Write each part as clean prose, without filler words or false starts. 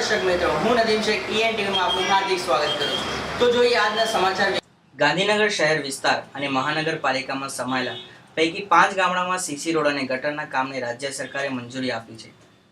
દર્શક મિત્રો, હું નદીમ શેખ ટીવીમાં આપનું હાર્દિક સ્વાગત કરું છું. તો જોઈએ આજના સમાચાર. ગાંધીનગર શહેર વિસ્તાર અને મહાનગરપાલિકામાં સમાયેલા પૈકી 5 ગામડામાં સીસી રોડ અને ગટરના કામને રાજ્ય સરકારે મંજૂરી આપી છે.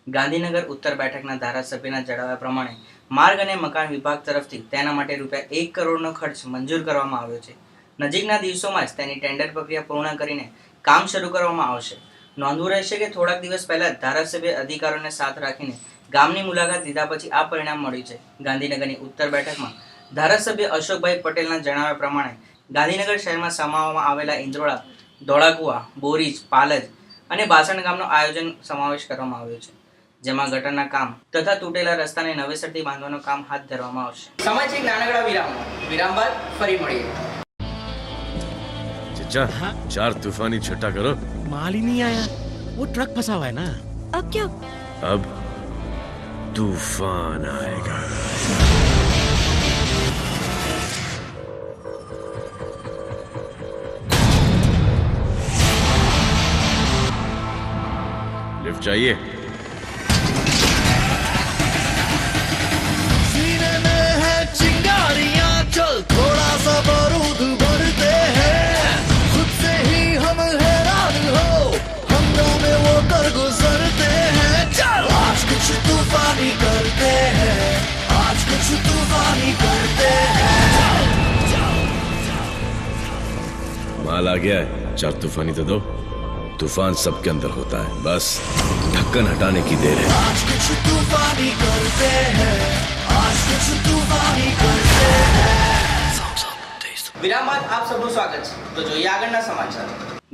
ગાંધીનગર ઉત્તર બેઠકના ધારાસભ્યના જણાવ્યા પ્રમાણે માર્ગ અને મકાન વિભાગ તરફથી તેના માટે ₹1 કરોડનો ખર્ચ મંજૂર કરવામાં આવ્યો છે. નજીકના દિવસોમાં જ તેની ટેન્ડર પ્રક્રિયા પૂર્ણ કરીને કામ શરૂ કરવામાં આવશે. નોંધવું રહેશે કે થોડાક દિવસ પહેલા ધારાસભ્ય અધિકારીઓને સાથ રાખીને ગામની મુલાકાત લીધા પછી આ પરિણામ મળ્યું છે. ગાંધીનગરની ઉત્તર બેઠકમાં ધારાસભ્ય અશોકભાઈ પટેલના જણાવ્યા પ્રમાણે ગાંધીનગર શહેરમાં સમાવવામાં આવેલા ઇન્દ્રોડા, ધોળાકુવા, બોરીજ, પાલજ અને બાસણ ગામનો આયોજન સમાવેશ કરવામાં આવ્યો છે, જેમાં ગટરના કામ તથા તૂટેલા રસ્તાને નવેસરથી બાંધવાનું કામ હાથ ધરવામાં આવશે. સમય છે નાનકડા વિરામ બાદ ફરી મળીએ. चचा, 4 तूफानी छठा करो. माल ही नहीं आया, वो ट्रक फंसा हुआ है ना. अब क्या? अब तूफान आएगा. लिफ्ट चाहिए? सीने में है चिंगारियां, चल थोड़ा सा बारूद भरते हैं. खुद से ही हम हैरान हो, हंगामे वो कर गुजरते हैं. चल आज कुछ तूफानी करते हैं, आज कुछ तूफानी करते हैं. माल आ गया है, 4 तूफानी तो दो. तूफान सबके अंदर होता है, बस ढक्कन हटाने की देर है. आज कुछ तूफानी करते हैं, आज कुछ तूफानी करते हैं. વિરામ બાદ આપ સૌનું સ્વાગત છે. તો જોઈએ આગળના સમાચાર.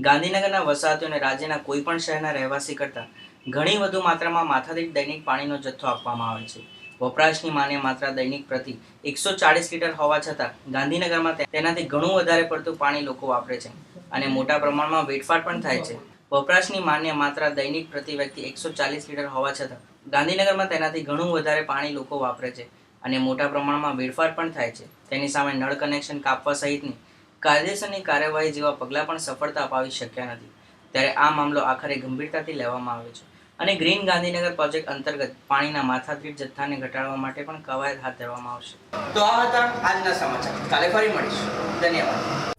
ગાંધીનગરના વસાહતીઓને રાજ્યના કોઈ પણ શહેરના રહેવાસી કરતાં ઘણી વધુ માત્રામાં માથાદીઠ દૈનિક પાણીનો જથ્થો આપવામાં આવે છે. વપરાશની માન્ય માત્રા દૈનિક પ્રતિ 140 લીટર હોવા છતાં ગાંધીનગરમાં તેનાથી ઘણું વધારે પડતું પાણી લોકો વાપરે છે અને મોટા પ્રમાણમાં વેડફાટ પણ થાય છે. વપરાશની માન્ય માત્રા દૈનિક પ્રતિ વ્યક્તિ 140 લીટર હોવા છતાં ગાંધીનગરમાં તેનાથી ઘણું વધારે પાણી લોકો વાપરે છે અને મોટા પ્રમાણમાં વેડફાટ પણ થાય છે. તેની સામે નળ કનેક્શન કાપવા સહિતની કાયદેસરની કાર્યવાહી જેવા પગલાં પણ સફળતા અપાવી શક્યા નથી. ત્યારે આ મામલો આખરે ગંભીરતાથી લેવામાં આવ્યો છે અને ગ્રીન ગાંધીનગર પ્રોજેક્ટ અંતર્ગત પાણીના માથાદીઠ જથ્થાને ઘટાડવા માટે પણ કવાયત હાથ ધરવામાં આવશે. તો આ હતા આજના સમાચાર. કાલે ફરી મળીશું. ધન્યવાદ.